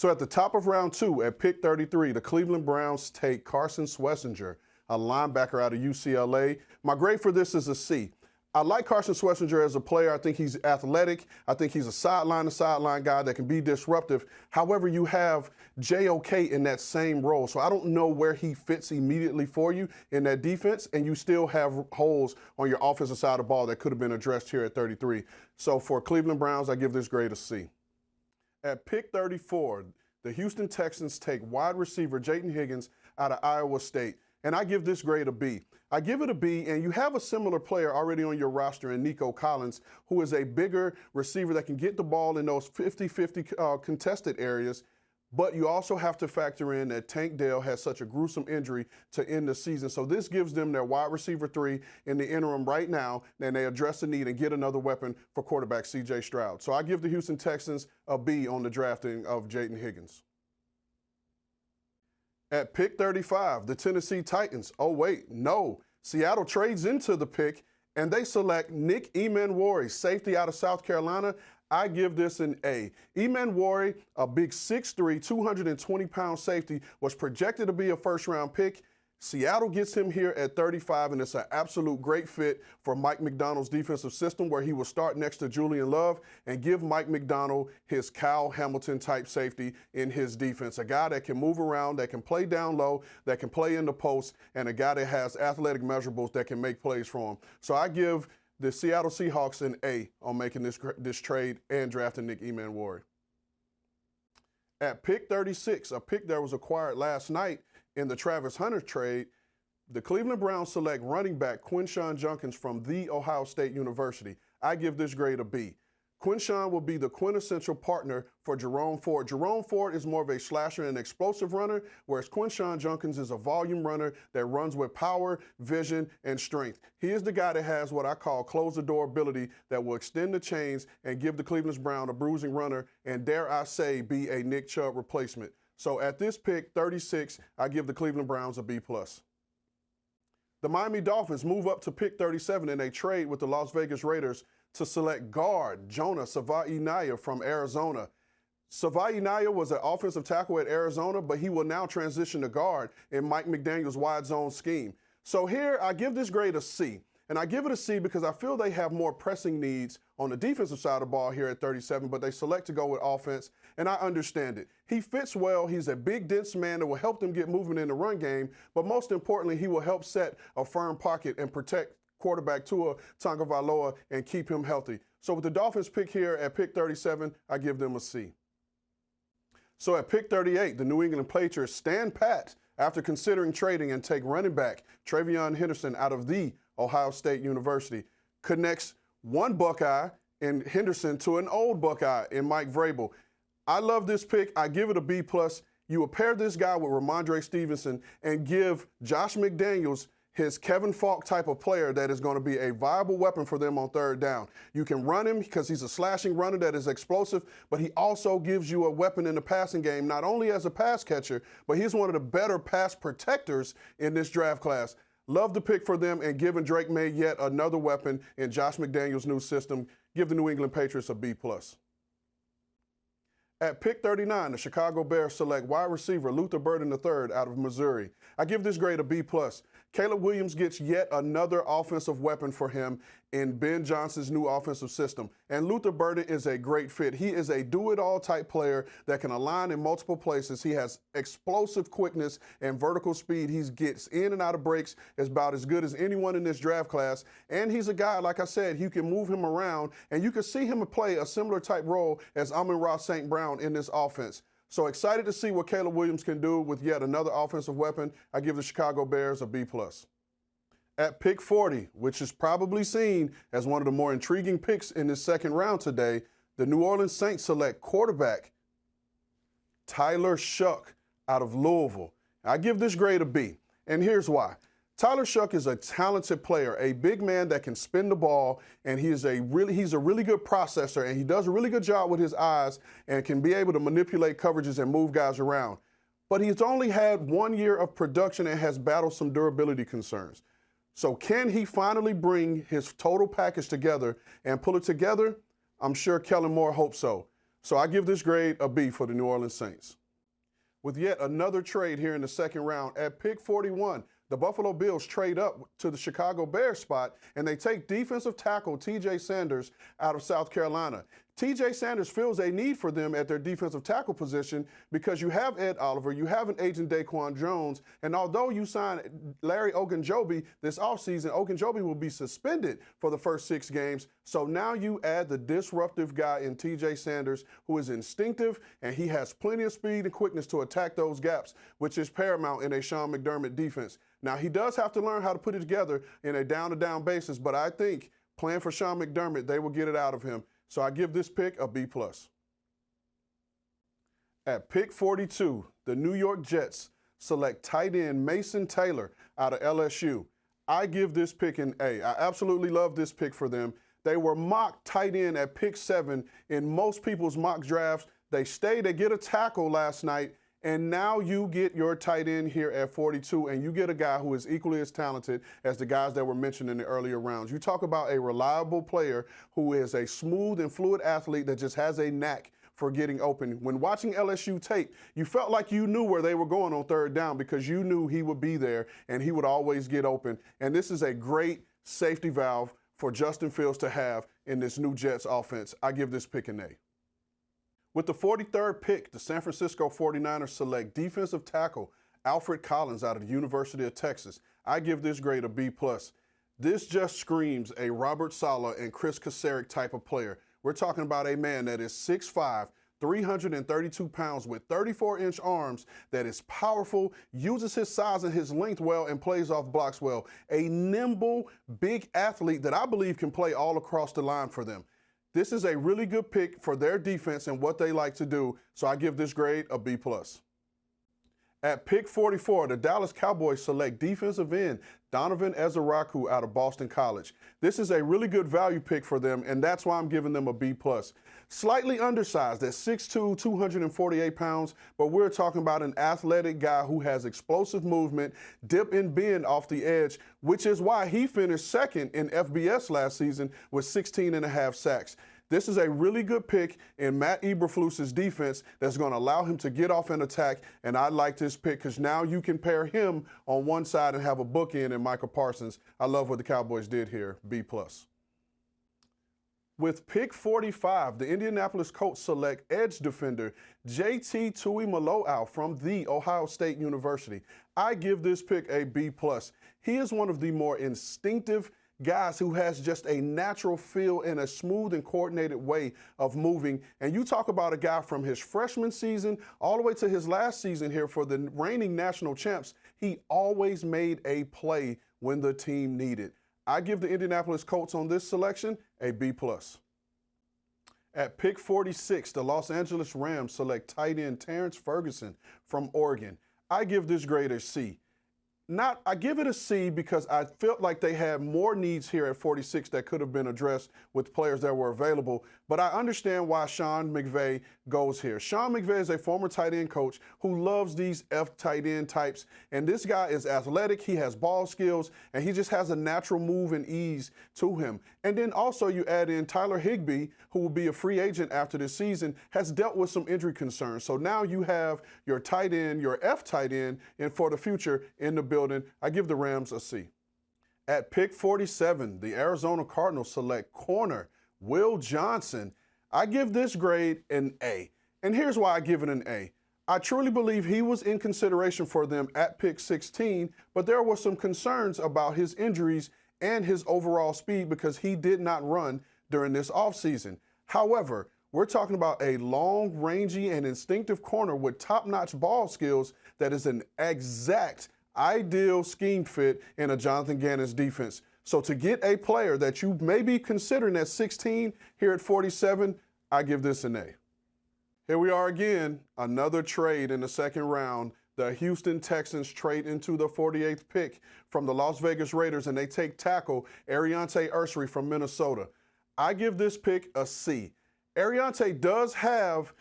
So at the top of round 2, at pick 33, the Cleveland Browns take Carson Schwesinger, a linebacker out of UCLA. My grade for this is a C. I like Carson Schwesinger as a player. I think he's athletic. I think he's a sideline-to-sideline guy that can be disruptive. However, you have JOK in that same role. So I don't know where he fits immediately for you in that defense, and you still have holes on your offensive side of the ball that could have been addressed here at 33. So for Cleveland Browns, I give this grade a C. At pick 34, the Houston Texans take wide receiver Jayden Higgins out of Iowa State, and I give this grade a B. I give it a B, and you have a similar player already on your roster in Nic Collins, who is a bigger receiver that can get the ball in those 50-50 contested areas, but you also have to factor in that Tank Dell has such a gruesome injury to end the season. So this gives them their wide receiver 3 in the interim right now, and they address the need and get another weapon for quarterback C.J. Stroud. So I give the Houston Texans a B on the drafting of Jayden Higgins. At pick 35, the Tennessee Titans. Oh, wait, no. Seattle trades into the pick, and they select Nic Emmanwori, safety out of South Carolina. I give this an A. Emmanwori, a big 6'3", 220-pound safety, was projected to be a first-round pick. Seattle gets him here at 35, and it's an absolute great fit for Mike Macdonald's defensive system, where he will start next to Julian Love and give Mike Macdonald his Kyle Hamilton-type safety in his defense, a guy that can move around, that can play down low, that can play in the post, and a guy that has athletic measurables that can make plays for him. So I give the Seattle Seahawks an A on making this trade and drafting Nic Emmanwori. At pick 36, a pick that was acquired last night in the Travis Hunter trade, the Cleveland Browns select running back Quinshon Judkins from The Ohio State University. I give this grade a B. Quinshon will be the quintessential partner for Jerome Ford. Jerome Ford is more of a slasher and explosive runner, whereas Quinshon Judkins is a volume runner that runs with power, vision, and strength. He is the guy that has what I call close-the-door ability that will extend the chains and give the Cleveland Browns a bruising runner and, dare I say, be a Nick Chubb replacement. So at this pick, 36, I give the Cleveland Browns a B+. The Miami Dolphins move up to pick 37 in a trade with the Las Vegas Raiders to select guard Jonah Savaiinaea from Arizona. Savaiinaea was an offensive tackle at Arizona, but he will now transition to guard in Mike McDaniel's wide zone scheme. So here, I give this grade a C. And I give it a C because I feel they have more pressing needs on the defensive side of the ball here at 37, but they select to go with offense, and I understand it. He fits well. He's a big, dense man that will help them get moving in the run game, but most importantly, he will help set a firm pocket and protect quarterback Tua Tagovailoa and keep him healthy. So with the Dolphins pick here at pick 37, I give them a C. So at pick 38, the New England Patriots stand pat after considering trading and take running back TreVeyon Henderson out of The Ohio State University. Connects one Buckeye in Henderson to an old Buckeye in Mike Vrabel. I love this pick. I give it a B+. You will pair this guy with Ramondre Stevenson and give Josh McDaniels his Kevin Falk type of player that is going to be a viable weapon for them on third down. You can run him because he's a slashing runner that is explosive, but he also gives you a weapon in the passing game, not only as a pass catcher, but he's one of the better pass protectors in this draft class. Love the pick for them, and giving Drake May yet another weapon in Josh McDaniels' new system. Give the New England Patriots a B+. At pick 39, the Chicago Bears select wide receiver Luther Burden III out of Missouri. I give this grade a B+. Caleb Williams gets yet another offensive weapon for him in Ben Johnson's new offensive system. And Luther Burden is a great fit. He is a do-it-all type player that can align in multiple places. He has explosive quickness and vertical speed. He gets in and out of breaks is about as good as anyone in this draft class. And he's a guy, like I said, you can move him around, and you can see him play a similar type role as Amon-Ra St. Brown in this offense. So excited to see what Caleb Williams can do with yet another offensive weapon. I give the Chicago Bears a B+. At pick 40, which is probably seen as one of the more intriguing picks in this second round today, the New Orleans Saints select quarterback Tyler Shough out of Louisville. I give this grade a B, and here's why. Tyler Shough is a talented player, a big man that can spin the ball, and he's a really good processor, and he does a really good job with his eyes and can be able to manipulate coverages and move guys around. But he's only had 1 year of production and has battled some durability concerns. So can he finally bring his total package together and pull it together? I'm sure Kellen Moore hopes so. So I give this grade a B for the New Orleans Saints. With yet another trade here in the second round, at pick 41, the Buffalo Bills trade up to the Chicago Bears spot, and they take defensive tackle T.J. Sanders out of South Carolina. T.J. Sanders feels a need for them at their defensive tackle position because you have Ed Oliver, you have an agent Daquan Jones, and although you signed Larry Ogunjobi this offseason, Ogunjobi will be suspended for the first 6 games. So now you add the disruptive guy in T.J. Sanders, who is instinctive, and he has plenty of speed and quickness to attack those gaps, which is paramount in a Sean McDermott defense. Now, he does have to learn how to put it together in a down-to-down basis, but I think playing for Sean McDermott, they will get it out of him. So I give this pick a B+. At pick 42, the New York Jets select tight end Mason Taylor out of LSU. I give this pick an A. I absolutely love this pick for them. They were mocked tight end at pick 7 in most people's mock drafts. They get a tackle last night, and now you get your tight end here at 42, and you get a guy who is equally as talented as the guys that were mentioned in the earlier rounds. You talk about a reliable player who is a smooth and fluid athlete that just has a knack for getting open. When watching LSU tape, you felt like you knew where they were going on third down because you knew he would be there and he would always get open. And this is a great safety valve for Justin Fields to have in this new Jets offense. I give this pick an A. With the 43rd pick, the San Francisco 49ers select defensive tackle Alfred Collins out of the University of Texas. I give this grade a B+. This just screams a Robert Saleh and Chris Kasarik type of player. We're talking about a man that is 6'5", 332 pounds with 34-inch arms, that is powerful, uses his size and his length well, and plays off blocks well. A nimble, big athlete that I believe can play all across the line for them. This is a really good pick for their defense and what they like to do, so I give this grade a B+. At pick 44, the Dallas Cowboys select defensive end Donovan Ezeiruaku out of Boston College. This is a really good value pick for them, and that's why I'm giving them a B+. Slightly undersized at 6'2", 248 pounds, but we're talking about an athletic guy who has explosive movement, dip and bend off the edge, which is why he finished second in FBS last season with 16.5 sacks. This is a really good pick in Matt Eberflus's defense that's going to allow him to get off and attack, and I like this pick because now you can pair him on one side and have a bookend in Micah Parsons. I love what the Cowboys did here, B+. With pick 45, the Indianapolis Colts select edge defender JT Tuimoloau from The Ohio State University. I give this pick a B+. He is one of the more instinctive guys who has just a natural feel and a smooth and coordinated way of moving. And you talk about a guy from his freshman season all the way to his last season here for the reigning national champs. He always made a play when the team needed. I give the Indianapolis Colts on this selection a B+. At pick 46, the Los Angeles Rams select tight end Terrance Ferguson from Oregon. I give this grade a C. I give it a C because I felt like they had more needs here at 46 that could have been addressed with players that were available. But I understand why Sean McVay goes here. Sean McVay is a former tight end coach who loves these F tight end types. And this guy is athletic, he has ball skills, and he just has a natural move and ease to him. And then also you add in Tyler Higbee, who will be a free agent after this season, has dealt with some injury concerns. So now you have your tight end, your F tight end, and for the future in the building. I give the Rams a C. At pick 47, the Arizona Cardinals select corner Will Johnson. I give this grade an A. And here's why I give it an A. I truly believe he was in consideration for them at pick 16, but there were some concerns about his injuries and his overall speed because he did not run during this offseason. However, we're talking about a long, rangy, and instinctive corner with top-notch ball skills that is an exact ideal scheme fit in a Jonathan Gannon's defense. So to get a player that you may be considering at 16 here at 47, I give this an A. Here we are again, another trade in the second round. The Houston Texans trade into the 48th pick from the Las Vegas Raiders, and they take tackle Aireontae Ersery from Minnesota. I give this pick a C. Aireontae does have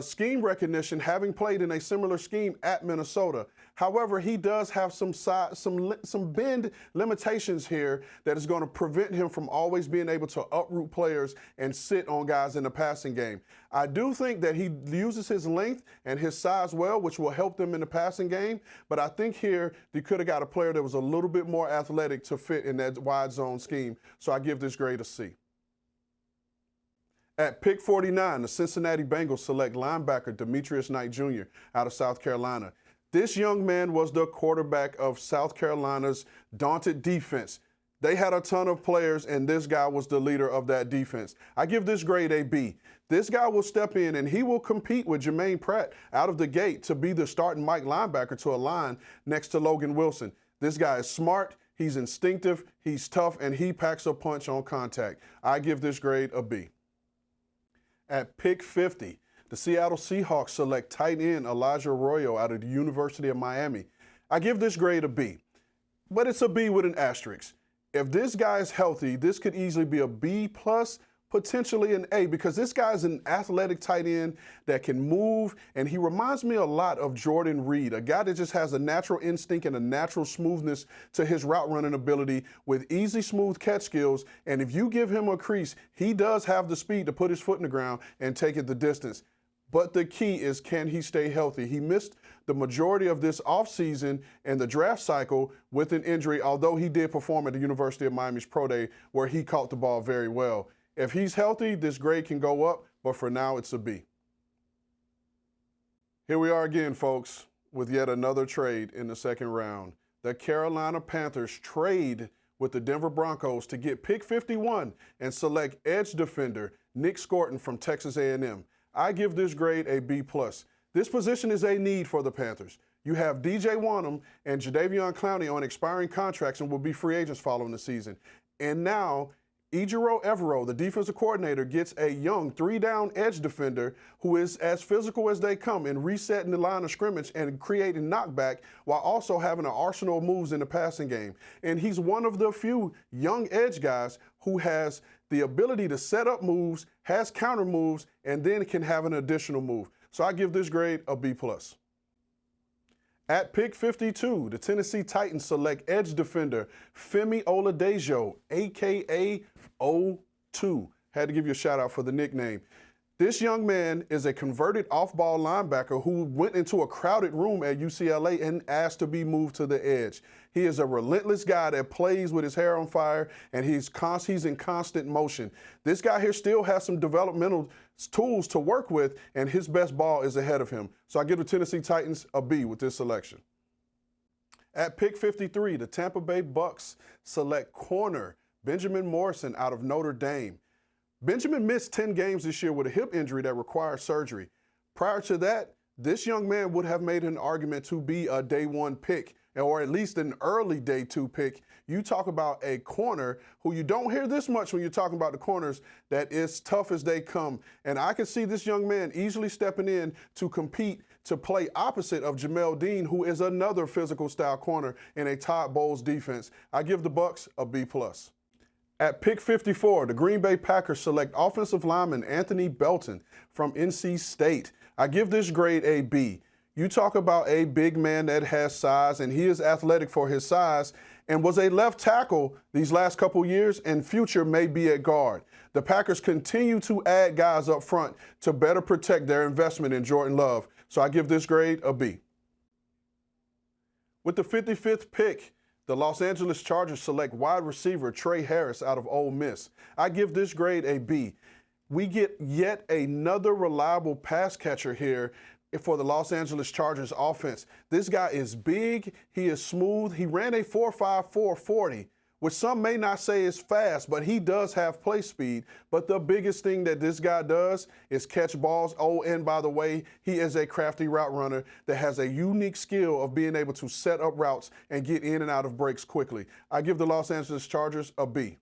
scheme recognition, having played in a similar scheme at Minnesota. However, he does have some bend limitations here that is going to prevent him from always being able to uproot players and sit on guys in the passing game. I do think that he uses his length and his size well, which will help them in the passing game. But I think here they could have got a player that was a little bit more athletic to fit in that wide zone scheme. So I give this grade a C. At pick 49, the Cincinnati Bengals select linebacker Demetrius Knight Jr. out of South Carolina. This young man was the quarterback of South Carolina's daunted defense. They had a ton of players, and this guy was the leader of that defense. I give this grade a B. This guy will step in, and he will compete with Jermaine Pratt out of the gate to be the starting Mike linebacker to a line next to Logan Wilson. This guy is smart, he's instinctive, he's tough, and he packs a punch on contact. I give this grade a B. At pick 50, the Seattle Seahawks select tight end Elijah Arroyo out of the University of Miami. I give this grade a B, but it's a B with an asterisk. If this guy is healthy, this could easily be a B plus, potentially an A, because this guy is an athletic tight end that can move, and he reminds me a lot of Jordan Reed, a guy that just has a natural instinct and a natural smoothness to his route running ability with easy, smooth catch skills. And if you give him a crease, he does have the speed to put his foot in the ground and take it the distance. But the key is, can he stay healthy? He missed the majority of this offseason and the draft cycle with an injury, although he did perform at the University of Miami's Pro Day where he caught the ball very well. If he's healthy, this grade can go up, but for now it's a B. Here we are again, folks, with yet another trade in the second round. The Carolina Panthers trade with the Denver Broncos to get pick 51 and select edge defender Nic Scourton from Texas A&M. I give this grade a B+. This position is a need for the Panthers. You have DJ Wonnum and Jadeveon Clowney on expiring contracts and will be free agents following the season. And now Ezeiruaku, the defensive coordinator, gets a young three-down edge defender who is as physical as they come in resetting the line of scrimmage and creating knockback while also having an arsenal of moves in the passing game. And he's one of the few young edge guys who has the ability to set up moves, has counter moves, and then can have an additional move. So I give this grade a B+. At pick 52, the Tennessee Titans select edge defender Femi Oladejo, a.k.a. O2. Had to give you a shout out for the nickname. This young man is a converted off-ball linebacker who went into a crowded room at UCLA and asked to be moved to the edge. He is a relentless guy that plays with his hair on fire, and he's in constant motion. This guy here still has some developmental tools to work with, and his best ball is ahead of him. So I give the Tennessee Titans a B with this selection. At pick 53, the Tampa Bay Bucks select corner Benjamin Morrison out of Notre Dame. Benjamin missed 10 games this year with a hip injury that required surgery. Prior to that, this young man would have made an argument to be a day one pick, or at least an early day two pick. You talk about a corner who you don't hear this much when you're talking about the corners, that is tough as they come. And I can see this young man easily stepping in to compete to play opposite of Jamel Dean, who is another physical style corner in a Todd Bowles defense. I give the Bucks a B+. At pick 54, the Green Bay Packers select offensive lineman Anthony Belton from NC State. I give this grade a B. You talk about a big man that has size, and he is athletic for his size, and was a left tackle these last couple years, and future may be at guard. The Packers continue to add guys up front to better protect their investment in Jordan Love, so I give this grade a B. With the 55th pick, the Los Angeles Chargers select wide receiver Trey Harris out of Ole Miss. I give this grade a B. We get yet another reliable pass catcher here for the Los Angeles Chargers offense. This guy is big, he is smooth, he ran a 4.54 40, which some may not say is fast, but he does have play speed. But the biggest thing that this guy does is catch balls. Oh, and by the way, he is a crafty route runner that has a unique skill of being able to set up routes and get in and out of breaks quickly. I give the Los Angeles Chargers a B.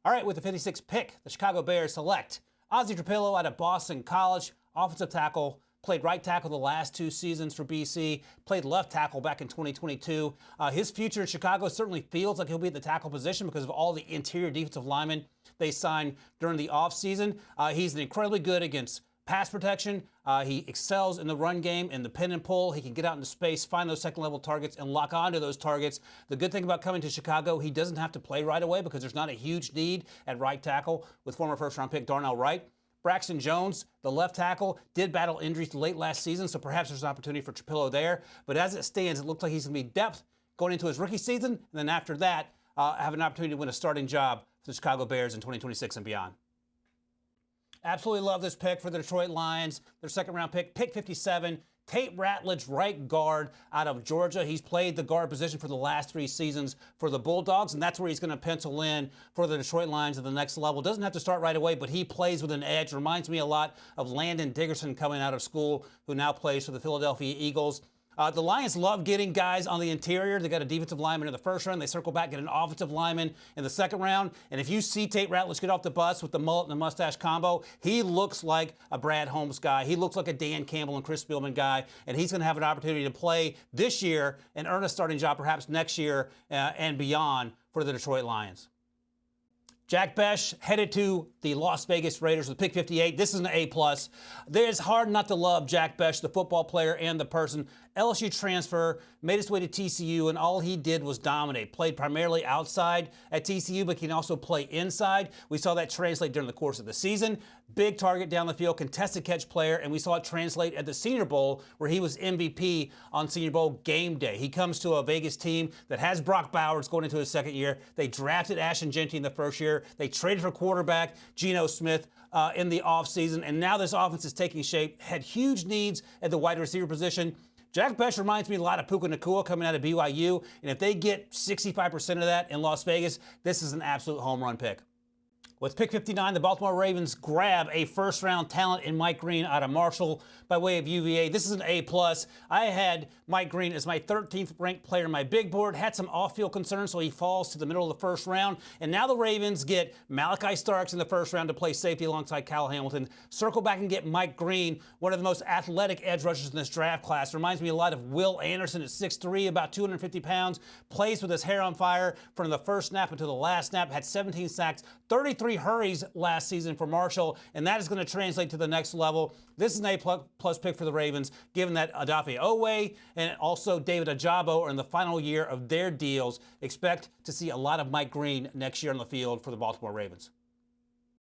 All right, with the 56th pick, the Chicago Bears select Ozzie Trapillo out of Boston College, offensive tackle. Played right tackle the last 2 seasons for BC, played left tackle back in 2022. His future in Chicago certainly feels like he'll be at the tackle position because of all the interior defensive linemen they signed during the offseason. He's incredibly good against pass protection. He excels in the run game, in the pin and pull. He can get out into space, find those second-level targets, and lock onto those targets. The good thing about coming to Chicago, he doesn't have to play right away because there's not a huge need at right tackle with former first-round pick Darnell Wright. Braxton Jones, the left tackle, did battle injuries late last season, so perhaps there's an opportunity for Trapillo there. But as it stands, it looks like he's going to be depth going into his rookie season, and then after that, have an opportunity to win a starting job for the Chicago Bears in 2026 and beyond. Absolutely love this pick for the Detroit Lions. Their second-round pick, pick 57. Tate Ratledge, right guard out of Georgia. He's played the guard position for the last 3 seasons for the Bulldogs, and that's where he's going to pencil in for the Detroit Lions at the next level. Doesn't have to start right away, but he plays with an edge. Reminds me a lot of Landon Dickerson coming out of school, who now plays for the Philadelphia Eagles. The Lions love getting guys on the interior. They got a defensive lineman in the first round. They circle back, get an offensive lineman in the second round. And if you see Tate Ratledge get off the bus with the mullet and the mustache combo, he looks like a Brad Holmes guy. He looks like a Dan Campbell and Chris Spielman guy. And he's going to have an opportunity to play this year and earn a starting job perhaps next year and beyond for the Detroit Lions. Jack Bech headed to the Las Vegas Raiders with pick 58. This is an A+. It's hard not to love Jack Bech, the football player and the person. LSU transfer, made his way to TCU, and all he did was dominate. Played primarily outside at TCU, but can also play inside. We saw that translate during the course of the season. Big target down the field, contested catch player, and we saw it translate at the Senior Bowl, where he was MVP on Senior Bowl game day. He comes to a Vegas team that has Brock Bowers going into his second year. They drafted Ashton Jeanty in the first year. They traded for quarterback Geno Smith in the offseason, and now this offense is taking shape. Had huge needs at the wide receiver position. Jack Bech reminds me a lot of Puka Nacua coming out of BYU, and if they get 65% of that in Las Vegas, this is an absolute home run pick. With pick 59, the Baltimore Ravens grab a first-round talent in Mike Green out of Marshall by way of UVA. This is an A+. I had Mike Green as my 13th ranked player in my big board, had some off-field concerns, so he falls to the middle of the first round. And now the Ravens get Malachi Starks in the first round to play safety alongside Kyle Hamilton. Circle back and get Mike Green, one of the most athletic edge rushers in this draft class. Reminds me a lot of Will Anderson at 6'3", about 250 pounds. Plays with his hair on fire from the first snap until the last snap. Had 17 sacks, 33 hurries last season for Marshall, and that is going to translate to the next level. This is an A+ pick for the Ravens, given that Odafe Oweh and also David Ajabo are in the final year of their deals. Expect to see a lot of Mike Green next year on the field for the Baltimore Ravens.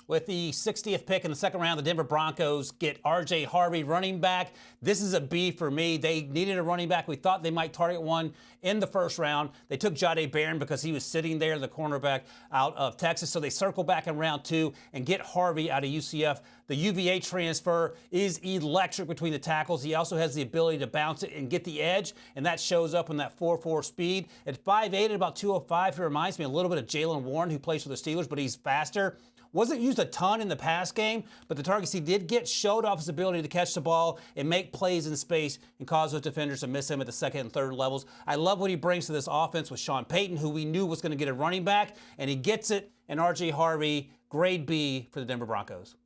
With the 60th pick in the second round, the Denver Broncos get R.J. Harvey, running back. This is a B for me. They needed a running back. We thought they might target one in the first round. They took Jahdae Barron because he was sitting there, the cornerback out of Texas. So they circle back in round 2 and get Harvey out of UCF. The UVA transfer is electric between the tackles. He also has the ability to bounce it and get the edge, and that shows up in that 4.4 speed. At 5'8", at about 205, he reminds me a little bit of Jaylen Warren, who plays for the Steelers, but he's faster. Wasn't used a ton in the pass game, but the targets he did get showed off his ability to catch the ball and make plays in space and cause those defenders to miss him at the second and third levels. I love what he brings to this offense with Sean Payton, who we knew was going to get a running back, and he gets it, and R.J. Harvey, grade B for the Denver Broncos.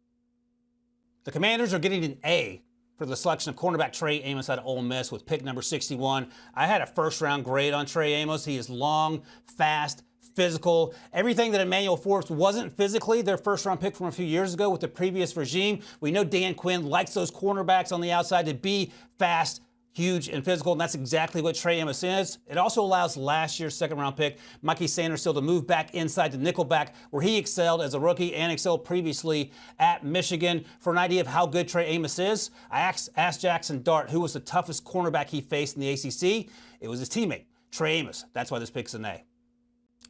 The Commanders are getting an A for the selection of cornerback Trey Amos out of Ole Miss with pick number 61. I had a first-round grade on Trey Amos. He is long, fast, physical. Everything that Emmanuel Forbes wasn't physically, their first-round pick from a few years ago with the previous regime. We know Dan Quinn likes those cornerbacks on the outside to be fast, huge, and physical, and that's exactly what Trey Amos is. It also allows last year's second-round pick, Mikey Sanderson, to move back inside to nickelback, where he excelled as a rookie and excelled previously at Michigan. For an idea of how good Trey Amos is, I asked Jackson Dart who was the toughest cornerback he faced in the ACC. It was his teammate, Trey Amos. That's why this pick's an A.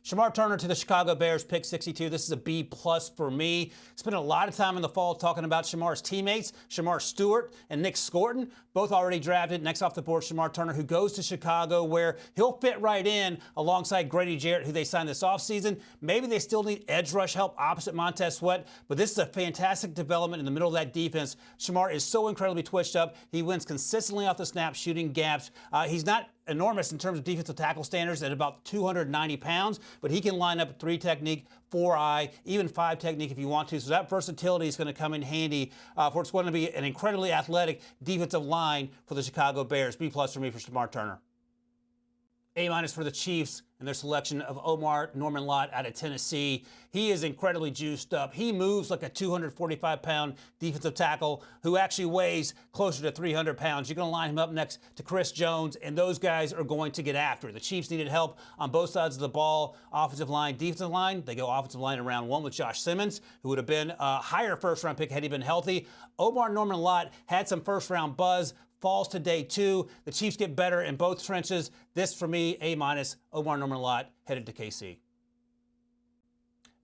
Shemar Turner to the Chicago Bears, pick 62. This is a B+ for me. Spent a lot of time in the fall talking about Shemar's teammates, Shemar Stewart and Nic Scourton, both already drafted. Next off the board, Shemar Turner, who goes to Chicago, where he'll fit right in alongside Grady Jarrett, who they signed this offseason. Maybe they still need edge rush help opposite Montez Sweat, but this is a fantastic development in the middle of that defense. Shemar is so incredibly twitched up. He wins consistently off the snap, shooting gaps. He's not enormous in terms of defensive tackle standards at about 290 pounds, but he can line up 3 technique, 4-eye, even 5 technique if you want to. So that versatility is going to come in handy for it's going to be an incredibly athletic defensive line for the Chicago Bears. B+ for me for Shemar Turner. A- for the Chiefs in their selection of Omar Norman-Lott out of Tennessee. He is incredibly juiced up. He moves like a 245-pound defensive tackle who actually weighs closer to 300 pounds. You're going to line him up next to Chris Jones, and those guys are going to get after it. The Chiefs needed help on both sides of the ball, offensive line, defensive line. They go offensive line in round 1 with Josh Simmons, who would have been a higher first-round pick had he been healthy. Omar Norman-Lott had some first-round buzz, falls to day 2. The Chiefs get better in both trenches. This, for me, A-. Omar Norman-Lott headed to KC.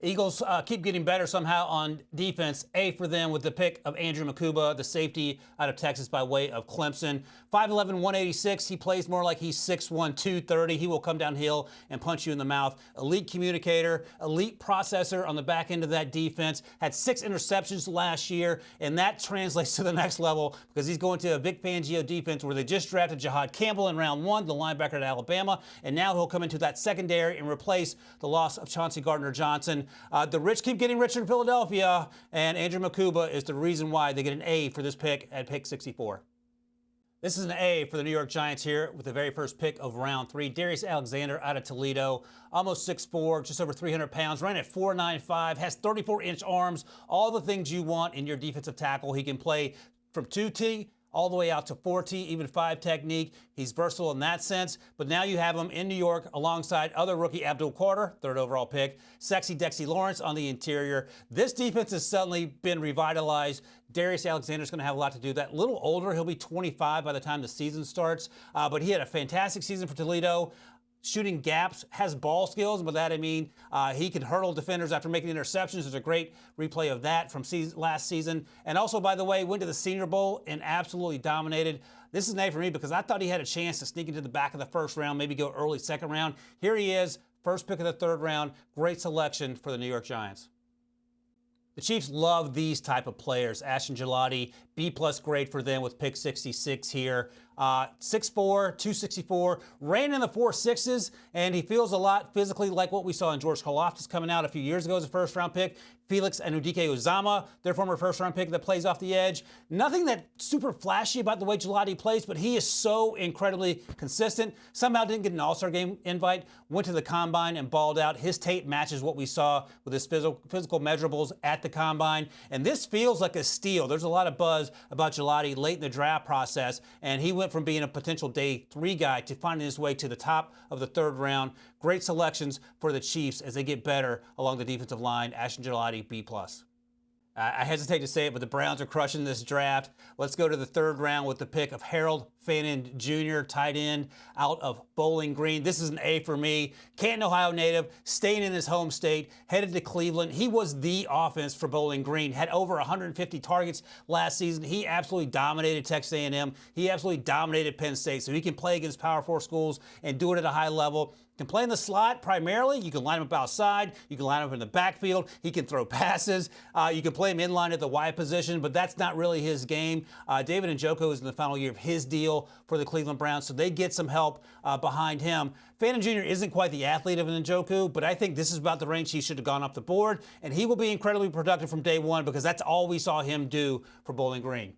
Eagles keep getting better somehow on defense. A for them with the pick of Andrew Makuba, the safety out of Texas by way of Clemson. 5'11", 186. He plays more like he's 6'1", 230. He will come downhill and punch you in the mouth. Elite communicator, elite processor on the back end of that defense. Had 6 interceptions last year, and that translates to the next level because he's going to a Vic Fangio defense where they just drafted Jahad Campbell in round 1, the linebacker at Alabama, and now he'll come into that secondary and replace the loss of Chauncey Gardner-Johnson. The rich keep getting richer in Philadelphia, and Andrew Makuba is the reason why they get an A for this pick at pick 64. This is an A for the New York Giants here with the very first pick of round 3. Darius Alexander out of Toledo, almost 6'4", just over 300 pounds, ran at 4.95, has 34-inch arms, all the things you want in your defensive tackle. He can play from 2T all the way out to 4T, even 5 technique. He's versatile in that sense, but now you have him in New York alongside other rookie Abdul Carter, 3rd overall pick, sexy Dexy Lawrence on the interior. This defense has suddenly been revitalized. Darius Alexander's going to have a lot to do with that. A little older, he'll be 25 by the time the season starts, but he had a fantastic season for Toledo. Shooting gaps, has ball skills. By that I mean he can hurdle defenders after making interceptions. There's a great replay of that from last season. And also, by the way, went to the Senior Bowl and absolutely dominated. This is an A for me because I thought he had a chance to sneak into the back of the first round, maybe go early second round. Here he is, first pick of the 3rd round. Great selection for the New York Giants. The Chiefs love these type of players. Ashton Gelati, B+ grade for them with pick 66 here. 6'4", 264, ran in the 4.6s, and he feels a lot physically like what we saw in George Karlaftis coming out a few years ago as a first-round pick. Felix Anudike-Uzomah, their former first-round pick that plays off the edge. Nothing that super flashy about the way Gelati plays, but he is so incredibly consistent. Somehow didn't get an All-Star game invite, went to the Combine and balled out. His tape matches what we saw with his physical measurables at the Combine, and this feels like a steal. There's a lot of buzz about Gelati late in the draft process, and he went from being a potential day 3 guy to finding his way to the top of the 3rd round. Great selections for the Chiefs as they get better along the defensive line. Ashton Gelati, B+. I hesitate to say it, but the Browns are crushing this draft. Let's go to the 3rd round with the pick of Harold Fannin Jr., tight end out of Bowling Green. This is an A for me. Canton, Ohio native, staying in his home state, headed to Cleveland. He was the offense for Bowling Green, had over 150 targets last season. He absolutely dominated Texas A&M. He absolutely dominated Penn State, so he can play against Power 4 schools and do it at a high level. Can play in the slot primarily. You can line him up outside. You can line him up in the backfield. He can throw passes. You can play him in line at the wide position, but that's not really his game. David Njoku is in the final year of his deal for the Cleveland Browns, so they get some help behind him. Fannin Jr. isn't quite the athlete of an Njoku, but I think this is about the range he should have gone off the board, and he will be incredibly productive from day 1 because that's all we saw him do for Bowling Green.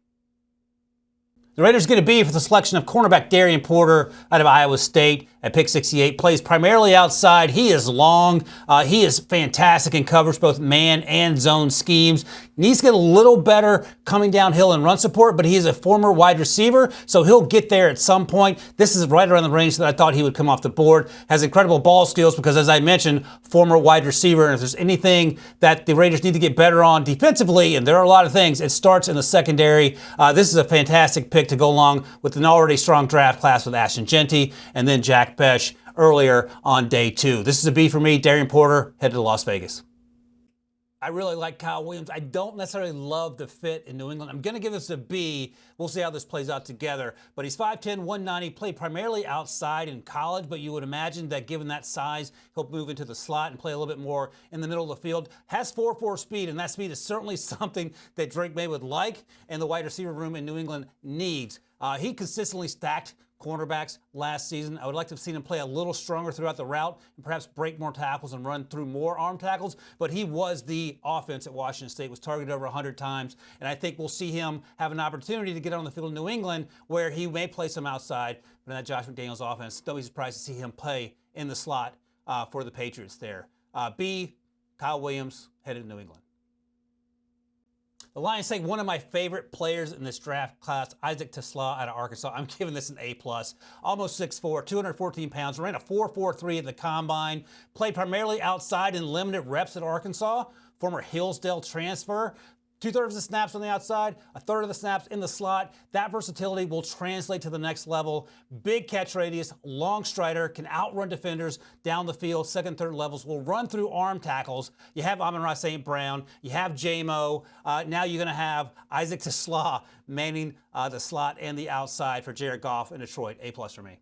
The Raiders get a B for the selection of cornerback Darian Porter out of Iowa State at pick 68. Plays primarily outside. He is long. He is fantastic in coverage, both man and zone schemes. Needs to get a little better coming downhill and run support, but he is a former wide receiver, so he'll get there at some point. This is right around the range that I thought he would come off the board. Has incredible ball skills because, as I mentioned, former wide receiver. And if there's anything that the Raiders need to get better on defensively, and there are a lot of things, it starts in the secondary. This is a fantastic pick to go along with an already strong draft class with Ashton Jeanty and then Jack Besh earlier on day 2. This is a B for me. Darian Porter headed to Las Vegas. I really like Kyle Williams. I don't necessarily love the fit in New England. I'm going to give this a B. We'll see how this plays out together. But he's 5'10", 190, played primarily outside in college, but you would imagine that given that size, he'll move into the slot and play a little bit more in the middle of the field. Has 4.4 speed, and that speed is certainly something that Drake May would like and the wide receiver room in New England needs. He consistently stacked cornerbacks last season. I would like to have seen him play a little stronger throughout the route and perhaps break more tackles and run through more arm tackles, but he was the offense at Washington State, was targeted over 100 times, and I think we'll see him have an opportunity to get on the field in New England where he may play some outside, but in that Josh McDaniels offense, don't be surprised to see him play in the slot for the Patriots there. B, Kyle Williams, headed to New England. The Lions take one of my favorite players in this draft class, Isaac Slough out of Arkansas. I'm giving this an A+. Almost 6'4", 214 pounds, ran a 4.43 at the combine, played primarily outside in limited reps at Arkansas, former Hillsdale transfer. 2/3 of the snaps on the outside, 1/3 of the snaps in the slot. That versatility will translate to the next level. Big catch radius, long strider, can outrun defenders down the field. Second, third levels will run through arm tackles. You have Amon-Ra St. Brown. You have J-Mo. Now you're going to have Isaac Slough manning the slot and the outside for Jared Goff in Detroit. A+ for me.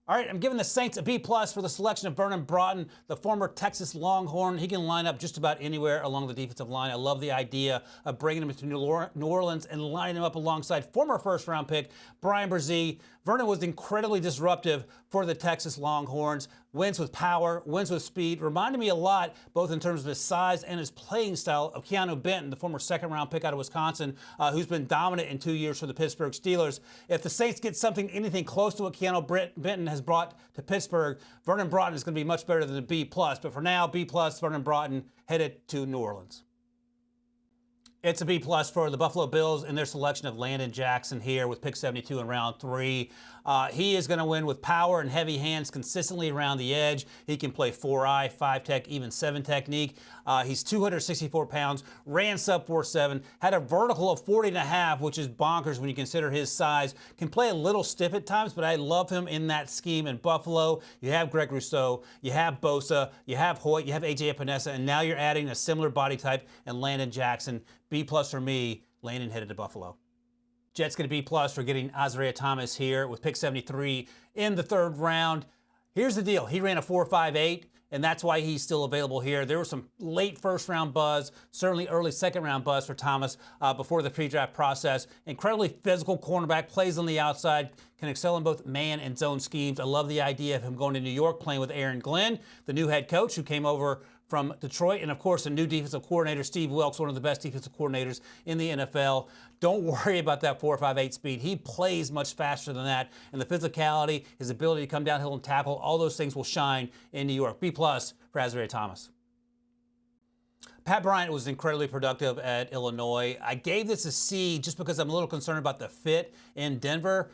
All right, I'm giving the Saints a B+ for the selection of Vernon Broughton, the former Texas Longhorn. He can line up just about anywhere along the defensive line. I love the idea of bringing him to New Orleans and lining him up alongside former first-round pick Bryan Bresee. Vernon was incredibly disruptive for the Texas Longhorns. Wins with power, wins with speed. Reminded me a lot, both in terms of his size and his playing style, of Keanu Benton, the former second-round pick out of Wisconsin, who's been dominant in 2 years for the Pittsburgh Steelers. If the Saints get anything close to what Keanu Benton has brought to Pittsburgh, Vernon Broughton is going to be much better than a B+. But for now, B+, Vernon Broughton headed to New Orleans. It's a B+ for the Buffalo Bills in their selection of Landon Jackson here with pick 72 in round 3. He is going to win with power and heavy hands consistently around the edge. He can play 4-eye, 5-tech, even 7 technique. He's 264 pounds, ran sub 4.7, had a vertical of 40.5, which is bonkers when you consider his size. Can play a little stiff at times, but I love him in that scheme in Buffalo. You have Greg Rousseau, you have Bosa, you have Hoyt, you have A.J. Epinesa, and now you're adding a similar body type and Landon Jackson. B+ for me, Landon headed to Buffalo. Jets going to B+ for getting Ezeiruaku Thomas here with pick 73 in the 3rd round. Here's the deal. He ran a 4.58, and that's why he's still available here. There was some late first-round buzz, certainly early second-round buzz for Thomas before the pre-draft process. Incredibly physical cornerback, plays on the outside, can excel in both man and zone schemes. I love the idea of him going to New York, playing with Aaron Glenn, the new head coach who came over from Detroit, and of course, the new defensive coordinator, Steve Wilks, one of the best defensive coordinators in the NFL. Don't worry about that 4.58 speed. He plays much faster than that, and the physicality, his ability to come downhill and tackle, all those things will shine in New York. B+ for Ezeiruaku Thomas. Pat Bryant was incredibly productive at Illinois. I gave this a C just because I'm a little concerned about the fit in Denver.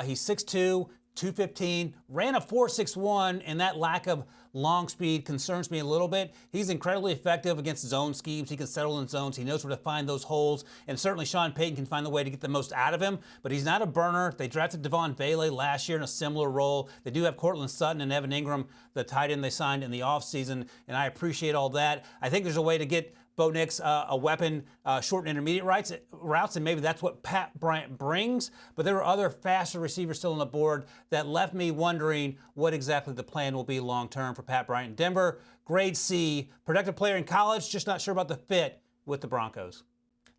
He's 6'2", 215, ran a 4.61, and that lack of long speed concerns me a little bit. He's incredibly effective against zone schemes. He can settle in zones. He knows where to find those holes, and certainly Sean Payton can find the way to get the most out of him, but he's not a burner. They drafted Devon Vele last year in a similar role. They do have Cortland Sutton and Evan Ingram, the tight end they signed in the offseason, and I appreciate all that. I think there's a way to get Bo Nix a weapon, short and intermediate routes, and maybe that's what Pat Bryant brings. But there were other faster receivers still on the board that left me wondering what exactly the plan will be long-term for Pat Bryant in Denver. Grade C, productive player in college, just not sure about the fit with the Broncos.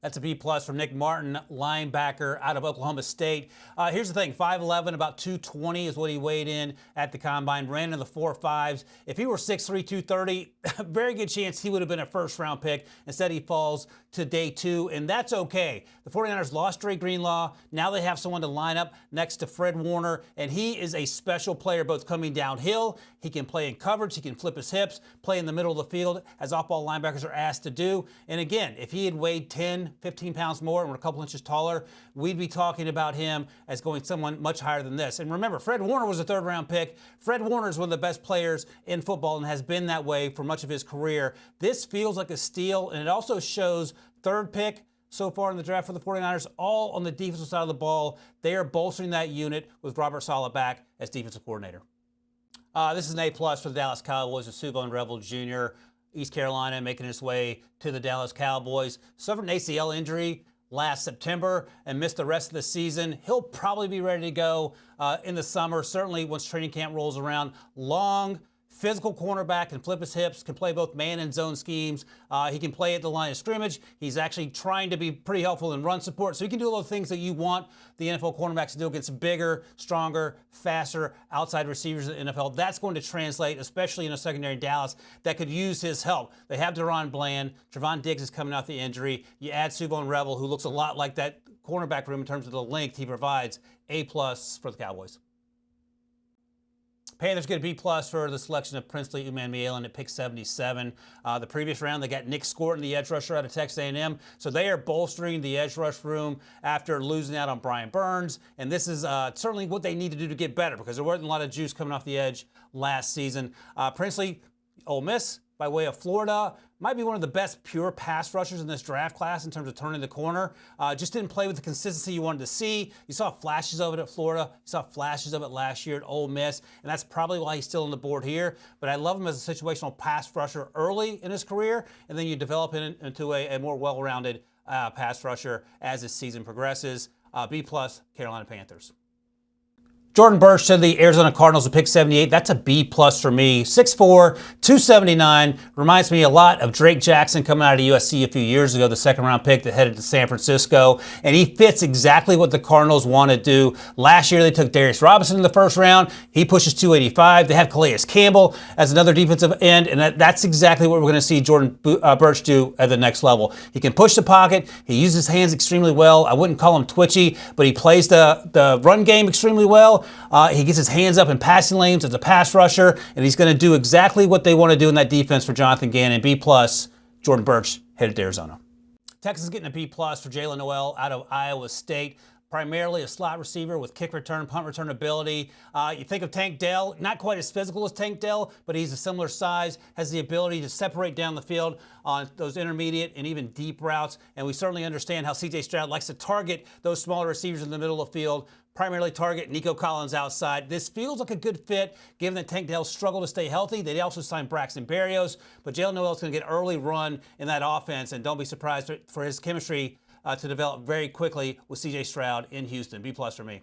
That's a B+ from Nick Martin, linebacker out of Oklahoma State. Here's the thing, 5'11", about 220 is what he weighed in at the combine, ran in the 4.5s. If he were 6'3", 230, very good chance he would have been a first-round pick. Instead, he falls to day 2, and that's okay. The 49ers lost Dre Greenlaw. Now they have someone to line up next to Fred Warner, and he is a special player, both coming downhill. He can play in coverage. He can flip his hips, play in the middle of the field, as off-ball linebackers are asked to do. And again, if he had weighed 10, 15 pounds more and were a couple inches taller, we'd be talking about him as going someone much higher than this. And remember, Fred Warner was a 3rd-round pick. Fred Warner is one of the best players in football and has been that way for much of his career. This feels like a steal, and it also shows 3rd pick so far in the draft for the 49ers, all on the defensive side of the ball. They are bolstering that unit with Robert Saleh back as defensive coordinator. This is an A+ for the Dallas Cowboys with Suvon Revel Jr., East Carolina, making his way to the Dallas Cowboys. Suffered an ACL injury last September and missed the rest of the season. He'll probably be ready to go in the summer, certainly once training camp rolls around. Long, physical cornerback, can flip his hips, can play both man and zone schemes. He can play at the line of scrimmage. He's actually trying to be pretty helpful in run support, so he can do all the things that you want the NFL cornerbacks to do against bigger, stronger, faster outside receivers in the NFL. That's going to translate, especially in a secondary in Dallas that could use his help. They have Deron Bland. Trevon Diggs is coming off the injury. You add Suvon Revel, who looks a lot like that cornerback room in terms of the length he provides. A+ for the Cowboys. Panthers get a B+ for the selection of Princely Emmanwori at pick 77. The previous round, they got Nic Scourton, the edge rusher out of Texas A&M. So they are bolstering the edge rush room after losing out on Brian Burns. And this is certainly what they need to do to get better because there wasn't a lot of juice coming off the edge last season. Princely, Ole Miss, by way of Florida, might be one of the best pure pass rushers in this draft class in terms of turning the corner. Just didn't play with the consistency you wanted to see. You saw flashes of it at Florida. You saw flashes of it last year at Ole Miss, and that's probably why he's still on the board here. But I love him as a situational pass rusher early in his career, and then you develop him into a more well-rounded pass rusher as his season progresses. B+, Carolina Panthers. Jordan Burch to the Arizona Cardinals at pick 78. That's a B+ for me. 6'4", 279. Reminds me a lot of Drake Jackson coming out of USC a few years ago, the second-round pick that headed to San Francisco. And he fits exactly what the Cardinals want to do. Last year, they took Darius Robinson in the first round. He pushes 285. They have Calais Campbell as another defensive end, and that's exactly what we're going to see Jordan Burch do at the next level. He can push the pocket. He uses his hands extremely well. I wouldn't call him twitchy, but he plays the run game extremely well. He gets his hands up in passing lanes as a pass rusher, and he's going to do exactly what they want to do in that defense for Jonathan Gannon. B+, Jordan Burch headed to Arizona. Texas getting a B+ for Jaylen Noel out of Iowa State. Primarily a slot receiver with kick return, punt return ability. You think of Tank Dell, not quite as physical as Tank Dell, but he's a similar size, has the ability to separate down the field on those intermediate and even deep routes. And we certainly understand how C.J. Stroud likes to target those smaller receivers in the middle of the field, primarily target Nico Collins outside. This feels like a good fit, given that Tank Dell struggled to stay healthy. They also signed Braxton Berrios, but Jaylen Noel's going to get early run in that offense, and don't be surprised for his chemistry to develop very quickly with C.J. Stroud in Houston. B+ for me.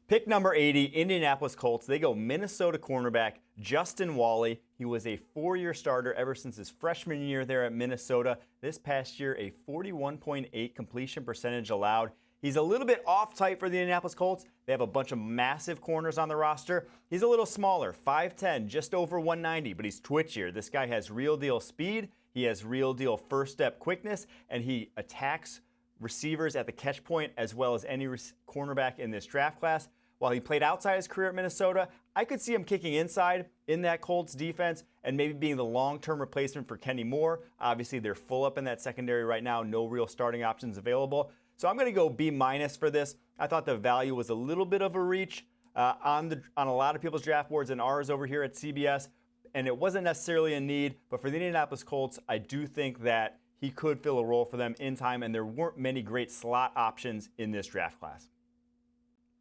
Pick number 80, Indianapolis Colts. They go Minnesota cornerback Justin Walley. He was a 4-year starter ever since his freshman year there at Minnesota. This past year, a 41.8 completion percentage allowed. He's a little bit off type for the Indianapolis Colts. They have a bunch of massive corners on the roster. He's a little smaller, 5'10", just over 190, but he's twitchier. This guy has real deal speed. He has real deal first step quickness, and he attacks receivers at the catch point as well as any cornerback in this draft class. While he played outside his career at Minnesota, I could see him kicking inside in that Colts defense and maybe being the long-term replacement for Kenny Moore. Obviously, they're full up in that secondary right now. No real starting options available. So I'm going to go B- for this. I thought the value was a little bit of a reach on a lot of people's draft boards and ours over here at CBS, and it wasn't necessarily a need. But for the Indianapolis Colts, I do think that he could fill a role for them in time, and there weren't many great slot options in this draft class.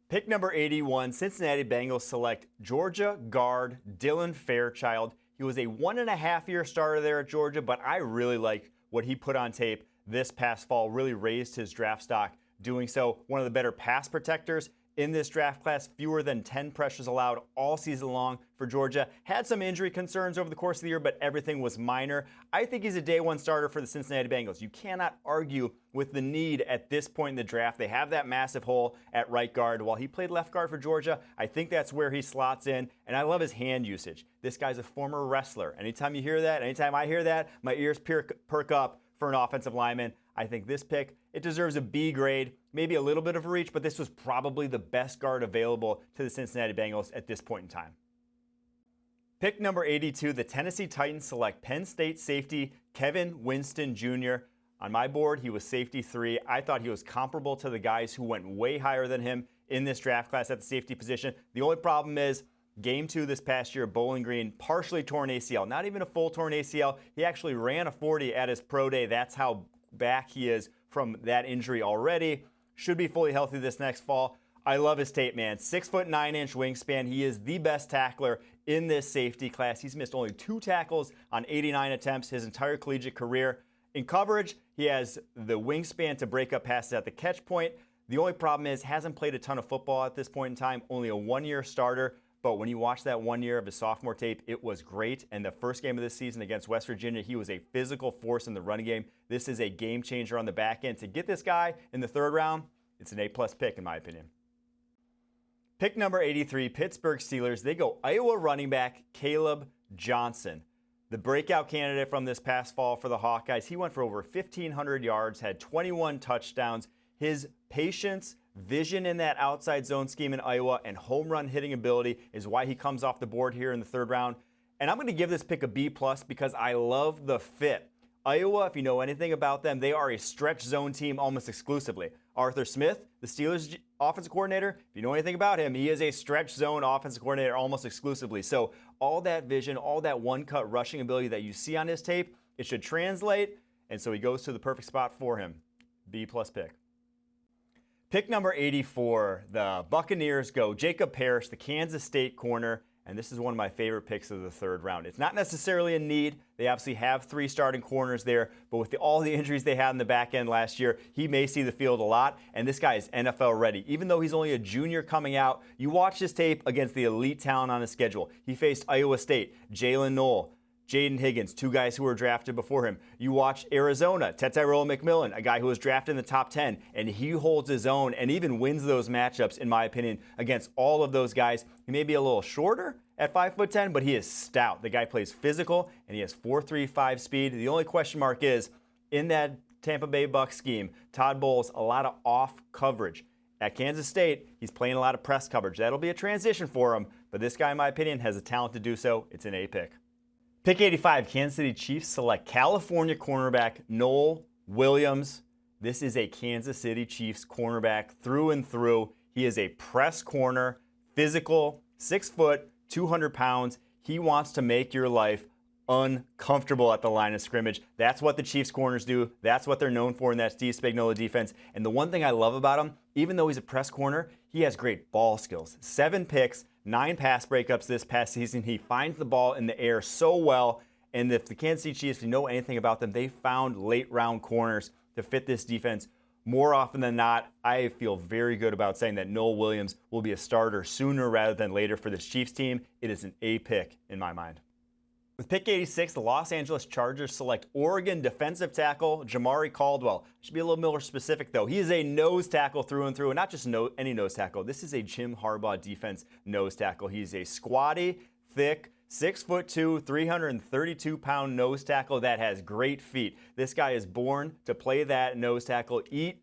Pick number 81, Cincinnati Bengals select Georgia guard Dylan Fairchild. He was a 1.5-year starter there at Georgia, but I really like what he put on tape this past fall, really raised his draft stock doing so. One of the better pass protectors in this draft class, fewer than 10 pressures allowed all season long for Georgia. Had some injury concerns over the course of the year, but everything was minor. I think he's a day one starter for the Cincinnati Bengals. You cannot argue with the need at this point in the draft. They have that massive hole at right guard. While he played left guard for Georgia, I think that's where he slots in, and I love his hand usage. This guy's a former wrestler. Anytime you hear that, anytime I hear that, my ears perk up for an offensive lineman. I think this pick, it deserves a B grade, maybe a little bit of a reach, but this was probably the best guard available to the Cincinnati Bengals at this point in time. Pick number 82, the Tennessee Titans select Penn State safety Kevin Winston Jr. On my board, he was safety 3. I thought he was comparable to the guys who went way higher than him in this draft class at the safety position. The only problem is Game 2 this past year, Bowling Green, partially torn ACL. Not even a full torn ACL. He actually ran a 40 at his pro day. That's how back he is from that injury already. Should be fully healthy this next fall. I love his tape, man. 6'9" wingspan. He is the best tackler in this safety class. He's missed only 2 tackles on 89 attempts his entire collegiate career. In coverage, he has the wingspan to break up passes at the catch point. The only problem is hasn't played a ton of football at this point in time. Only a 1-year starter. But when you watch that 1 year of his sophomore tape, it was great. And the first game of this season against West Virginia, he was a physical force in the running game. This is a game changer on the back end. To get this guy in the 3rd round, it's an A+ pick in my opinion. Pick number 83, Pittsburgh Steelers. They go Iowa running back Caleb Johnson. The breakout candidate from this past fall for the Hawkeyes. He went for over 1,500 yards, had 21 touchdowns. His patience, Vision in that outside zone scheme in Iowa and home run hitting ability is why he comes off the board here in the 3rd round. And I'm going to give this pick a B+ because I love the fit. Iowa, if you know anything about them, they are a stretch zone team almost exclusively. Arthur Smith, the Steelers offensive coordinator, if you know anything about him, he is a stretch zone offensive coordinator almost exclusively. So all that vision, all that one-cut rushing ability that you see on his tape, it should translate, and so he goes to the perfect spot for him. B+ pick. Pick number 84, the Buccaneers go Jacob Parrish, the Kansas State corner. And this is one of my favorite picks of the 3rd round. It's not necessarily a need. They obviously have 3 starting corners there, but with all the injuries they had in the back end last year, he may see the field a lot, and this guy is NFL ready. Even though he's only a junior coming out, you watch his tape against the elite talent on his schedule. He faced Iowa State, Jalen Knoll, Jayden Higgins, 2 guys who were drafted before him. You watch Arizona, Tetairoa McMillan, a guy who was drafted in the top 10, and he holds his own and even wins those matchups, in my opinion, against all of those guys. He may be a little shorter at 5'10", but he is stout. The guy plays physical, and he has 4.35 speed. The only question mark is, in that Tampa Bay Bucs scheme, Todd Bowles, a lot of off coverage. At Kansas State, he's playing a lot of press coverage. That'll be a transition for him, but this guy, in my opinion, has the talent to do so. It's an A pick. Pick 85, Kansas City Chiefs select California cornerback Noel Williams. This is a Kansas City Chiefs cornerback through and through. He is a press corner, physical, 6 foot, 200 pounds. He wants to make your life uncomfortable at the line of scrimmage. That's what the Chiefs corners do. That's what they're known for in that Steve Spagnuolo defense. And the one thing I love about him, even though he's a press corner, he has great ball skills. 7 picks, 9 pass breakups this past season. He finds the ball in the air so well. And if the Kansas City Chiefs, if you know anything about them, they found late round corners to fit this defense. More often than not, I feel very good about saying that Noel Williams will be a starter sooner rather than later for this Chiefs team. It is an A pick in my mind. With pick 86, the Los Angeles Chargers select Oregon defensive tackle Jamari Caldwell. Should be a little more specific, though. He is a nose tackle through and through, and not just any nose tackle. This is a Jim Harbaugh defense nose tackle. He's a squatty, thick, 6'2", 332-pound nose tackle that has great feet. This guy is born to play that nose tackle, eat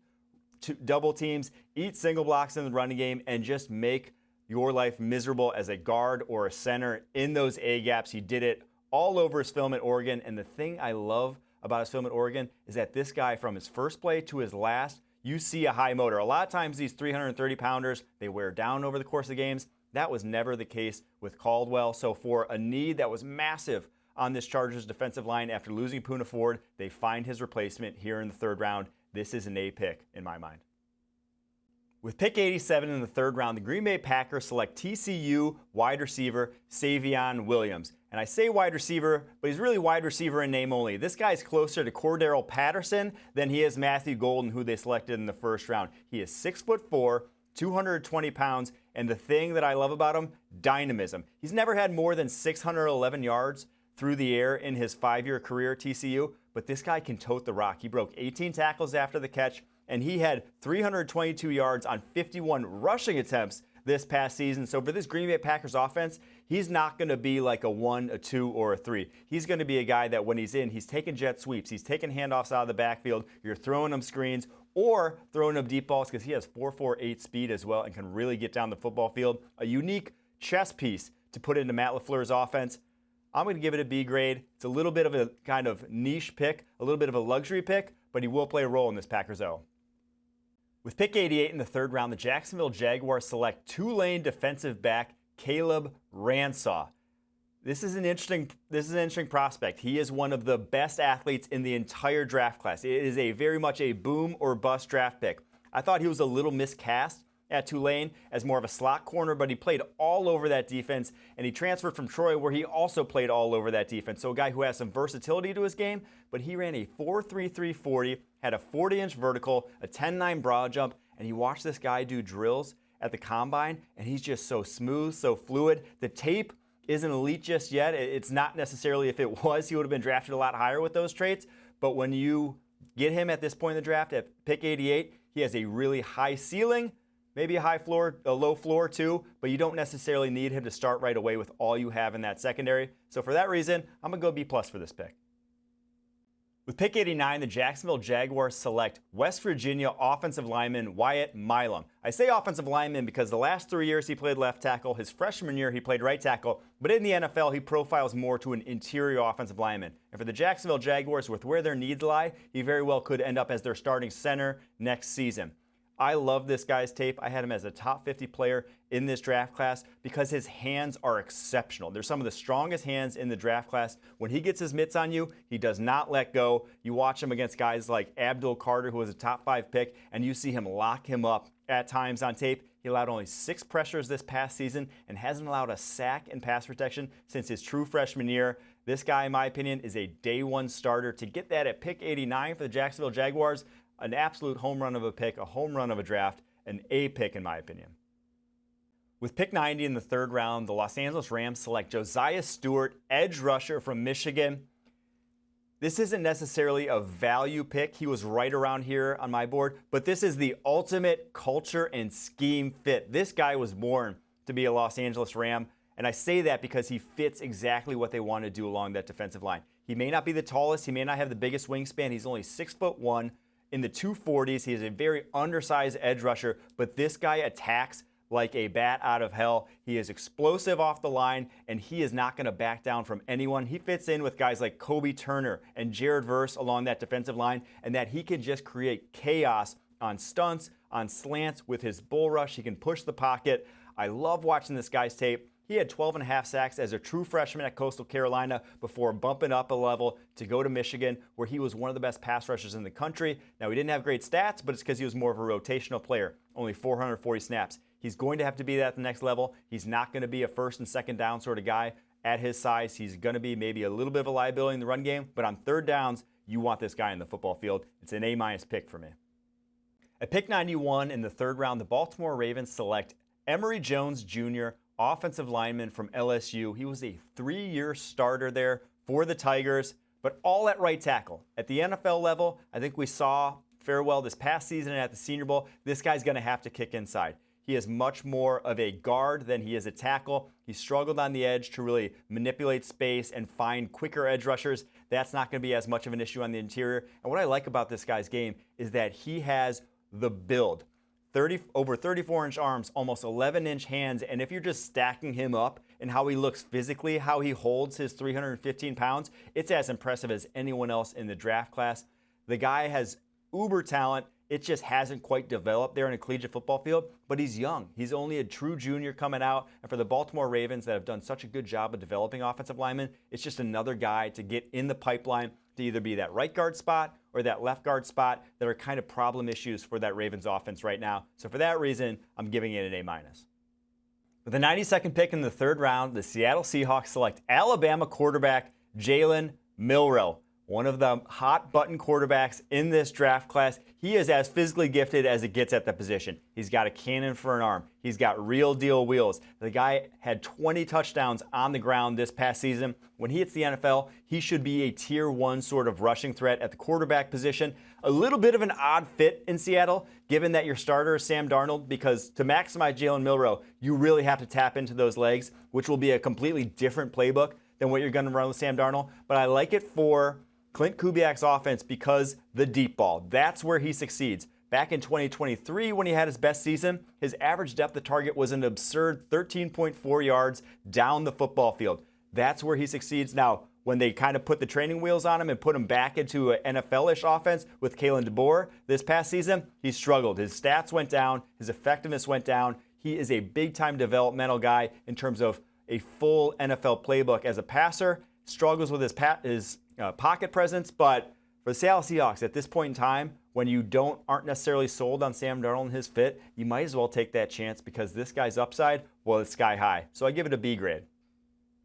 double teams, eat single blocks in the running game, and just make your life miserable as a guard or a center in those A gaps. He did it all over his film at Oregon, and the thing I love about his film at Oregon is that this guy, from his first play to his last, you see a high motor. A lot of times these 330-pounders, they wear down over the course of games. That was never the case with Caldwell. So for a need that was massive on this Chargers defensive line after losing Poona Ford, they find his replacement here in the 3rd round. This is an A pick in my mind. With pick 87 in the 3rd round, the Green Bay Packers select TCU wide receiver Savaiinaea Williams. And I say wide receiver, but he's really wide receiver in name only. This guy's closer to Cordero Patterson than he is Matthew Golden, who they selected in the 1st round. He is 6'4", 220 pounds, and the thing that I love about him, dynamism. He's never had more than 611 yards through the air in his 5-year career at TCU, but this guy can tote the rock. He broke 18 tackles after the catch, and he had 322 yards on 51 rushing attempts this past season. So for this Green Bay Packers offense, he's not going to be like a 1, a 2, or a 3. He's going to be a guy that when he's in, he's taking jet sweeps, he's taking handoffs out of the backfield, you're throwing him screens, or throwing him deep balls because he has 4.48 speed as well and can really get down the football field. A unique chess piece to put into Matt LaFleur's offense. I'm going to give it a B grade. It's a little bit of a kind of niche pick, a little bit of a luxury pick, but he will play a role in this Packers O. With pick 88 in the 3rd round, the Jacksonville Jaguars select Tulane defensive back Caleb Ransaw. This is an interesting prospect. He is one of the best athletes in the entire draft class. It is very much a boom or bust draft pick. I thought he was a little miscast at Tulane as more of a slot corner, but he played all over that defense, and he transferred from Troy where he also played all over that defense. So a guy who has some versatility to his game, but he ran a 4.33 40, had a 40-inch vertical, a 10.9 broad jump, and you watch this guy do drills at the combine, and he's just so smooth, so fluid. The tape isn't elite just yet. It's not necessarily, if it was, he would have been drafted a lot higher with those traits. But when you get him at this point in the draft at pick 88, he has a really high ceiling, maybe a low floor too, but you don't necessarily need him to start right away with all you have in that secondary. So for that reason, I'm going to go B+ for this pick. With pick 89, the Jacksonville Jaguars select West Virginia offensive lineman Wyatt Milam. I say offensive lineman because the last 3 years he played left tackle. His freshman year he played right tackle. But in the NFL, he profiles more to an interior offensive lineman. And for the Jacksonville Jaguars, with where their needs lie, he very well could end up as their starting center next season. I love this guy's tape. I had him as a top 50 player in this draft class because his hands are exceptional. They're some of the strongest hands in the draft class. When he gets his mitts on you, he does not let go. You watch him against guys like Abdul Carter, who was a top 5 pick, and you see him lock him up at times on tape. He allowed only 6 pressures this past season and hasn't allowed a sack in pass protection since his true freshman year. This guy, in my opinion, is a day one starter. To get that at pick 89 for the Jacksonville Jaguars, an absolute home run of a pick, a home run of a draft, an A pick in my opinion. With pick 90 in the 3rd round, the Los Angeles Rams select Josiah Stewart, edge rusher from Michigan. This isn't necessarily a value pick. He was right around here on my board, but this is the ultimate culture and scheme fit. This guy was born to be a Los Angeles Ram, and I say that because he fits exactly what they want to do along that defensive line. He may not be the tallest, he may not have the biggest wingspan. He's only 6'1". In the 240s, he is a very undersized edge rusher, but this guy attacks like a bat out of hell. He is explosive off the line, and he is not going to back down from anyone. He fits in with guys like Kobe Turner and Jared Verse along that defensive line, and that he can just create chaos on stunts, on slants with his bull rush. He can push the pocket. I love watching this guy's tape. He had 12.5 sacks as a true freshman at Coastal Carolina before bumping up a level to go to Michigan, where he was one of the best pass rushers in the country. Now, he didn't have great stats, but it's because he was more of a rotational player, only 440 snaps. He's going to have to be that at the next level. He's not going to be a first and second down sort of guy at his size. He's going to be maybe a little bit of a liability in the run game, but on 3rd downs, you want this guy in the football field. It's an A- pick for me. At pick 91 in the 3rd round, the Baltimore Ravens select Emory Jones Jr., offensive lineman from LSU. He was a 3-year starter there for the Tigers, but all at right tackle. At the NFL level, I think we saw farewell this past season at the Senior Bowl. This guy's going to have to kick inside. He is much more of a guard than he is a tackle. He struggled on the edge to really manipulate space and find quicker edge rushers. That's not going to be as much of an issue on the interior. And what I like about this guy's game is that he has the build. Over 34-inch arms, almost 11-inch hands, and if you're just stacking him up and how he looks physically, how he holds his 315 pounds, it's as impressive as anyone else in the draft class. The guy has uber talent. It just hasn't quite developed there in a collegiate football field, but he's young. He's only a true junior coming out, and for the Baltimore Ravens that have done such a good job of developing offensive linemen, it's just another guy to get in the pipeline to either be that right guard spot or that left guard spot that are kind of problem issues for that Ravens offense right now. So for that reason, I'm giving it an A-. With the 92nd pick in the 3rd round, the Seattle Seahawks select Alabama quarterback Jalen Milroe, one of the hot button quarterbacks in this draft class. He is as physically gifted as it gets at the position. He's got a cannon for an arm. He's got real deal wheels. The guy had 20 touchdowns on the ground this past season. When he hits the NFL, he should be a tier 1 sort of rushing threat at the quarterback position. A little bit of an odd fit in Seattle, given that your starter is Sam Darnold, because to maximize Jalen Milroe, you really have to tap into those legs, which will be a completely different playbook than what you're going to run with Sam Darnold. But I like it for Clint Kubiak's offense because the deep ball, that's where he succeeds. Back in 2023, when he had his best season, his average depth of target was an absurd 13.4 yards down the football field. That's where he succeeds. Now, when they kind of put the training wheels on him and put him back into an NFL-ish offense with Kalen DeBoer this past season, he struggled. His stats went down. His effectiveness went down. He is a big-time developmental guy in terms of a full NFL playbook as a passer. Struggles with his pocket presence, but for the Seattle Seahawks at this point in time, when you aren't necessarily sold on Sam Darnold and his fit, you might as well take that chance because this guy's upside, well, it's sky high. So I give it a B grade.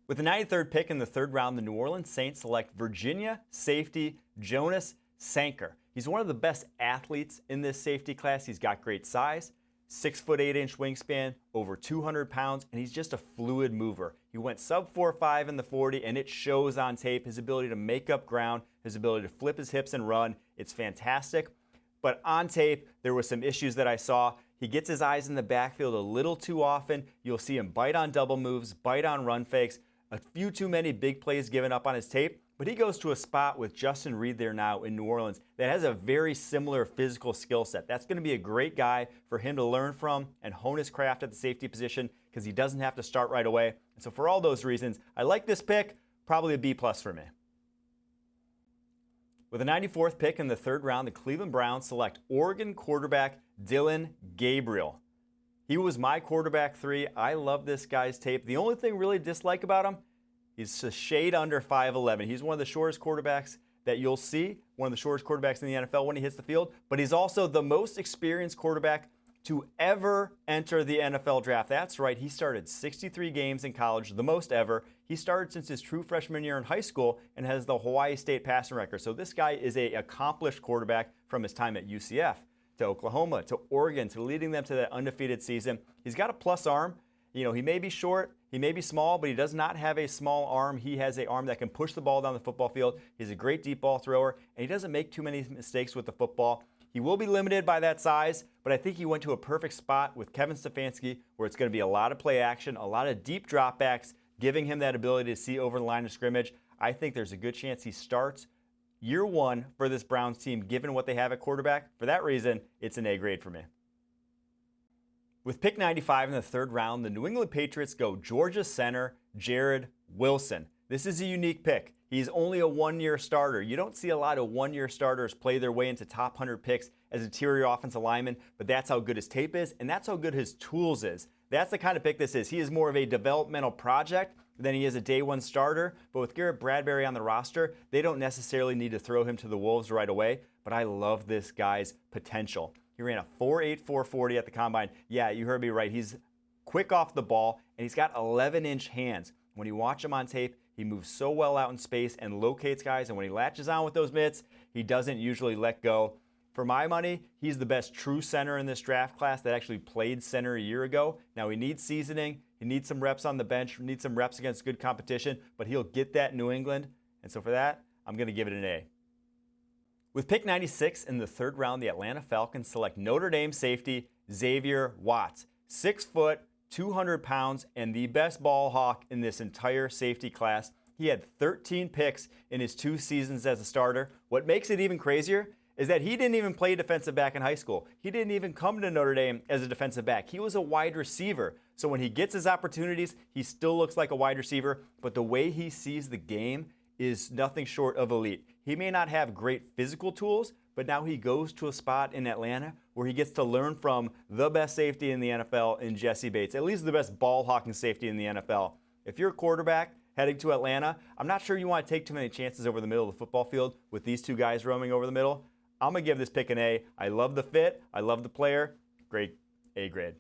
With the 93rd pick in the 3rd round, the New Orleans Saints select Virginia safety Jonas Sanker. He's one of the best athletes in this safety class. He's got great size, 6'8" wingspan, over 200 pounds, and he's just a fluid mover. He went sub 4.5 in the 40, and it shows on tape. His ability to make up ground, his ability to flip his hips and run, it's fantastic. But on tape, there were some issues that I saw. He gets his eyes in the backfield a little too often. You'll see him bite on double moves, bite on run fakes, a few too many big plays given up on his tape. but he goes to a spot with Justin Reid there now in New Orleans that has a very similar physical skill set. That's going to be a great guy for him to learn from and hone his craft at the safety position because he doesn't have to start right away. And so for all those reasons, I like this pick, probably a B+ for me. With the 94th pick in the 3rd round, the Cleveland Browns select Oregon quarterback Dillon Gabriel. He was my quarterback 3. I love this guy's tape. The only thing really dislike about him, he's a shade under 5'11". He's one of the shortest quarterbacks that you'll see, one of the shortest quarterbacks in the NFL when he hits the field, but he's also the most experienced quarterback to ever enter the NFL draft. That's right, he started 63 games in college, the most ever. He started since his true freshman year in high school and has the Hawaii State passing record. So this guy is an accomplished quarterback from his time at UCF to Oklahoma to Oregon to leading them to that undefeated season. He's got a plus arm. You know, he may be short, he may be small, but he does not have a small arm. He has an arm that can push the ball down the football field. He's a great deep ball thrower, and he doesn't make too many mistakes with the football. He will be limited by that size, but I think he went to a perfect spot with Kevin Stefanski where it's going to be a lot of play action, a lot of deep dropbacks, giving him that ability to see over the line of scrimmage. I think there's a good chance he starts year 1 for this Browns team, given what they have at quarterback. For that reason, it's an A grade for me. With pick 95 in the 3rd round, the New England Patriots go Georgia center Jared Wilson. This is a unique pick. He's only a 1-year starter. You don't see a lot of 1-year starters play their way into top 100 picks as interior offensive lineman, but that's how good his tape is, and that's how good his tools is. That's the kind of pick this is. He is more of a developmental project than he is a day 1 starter, but with Garrett Bradbury on the roster, they don't necessarily need to throw him to the wolves right away, but I love this guy's potential. He ran a 4.8 4.40 at the combine. Yeah, you heard me right. He's quick off the ball, and he's got 11-inch hands. When you watch him on tape, he moves so well out in space and locates guys, and when he latches on with those mitts, he doesn't usually let go. For my money, he's the best true center in this draft class that actually played center a year ago. Now, he needs seasoning. He needs some reps on the bench, needs some reps against good competition, but he'll get that in New England. And so for that, I'm going to give it an A. With pick 96 in the 3rd round, the Atlanta Falcons select Notre Dame safety Xavier Watts. 6 foot, 200 pounds, and the best ball hawk in this entire safety class. He had 13 picks in his 2 seasons as a starter. What makes it even crazier is that he didn't even play defensive back in high school. He didn't even come to Notre Dame as a defensive back. He was a wide receiver. So when he gets his opportunities, he still looks like a wide receiver, but the way he sees the game is nothing short of elite. He may not have great physical tools, but now he goes to a spot in Atlanta where he gets to learn from the best safety in the NFL in Jesse Bates, at least the best ball hawking safety in the NFL. If you're a quarterback heading to Atlanta, I'm not sure you want to take too many chances over the middle of the football field with these 2 guys roaming over the middle. I'm going to give this pick an A. I love the fit. I love the player. Great A grade.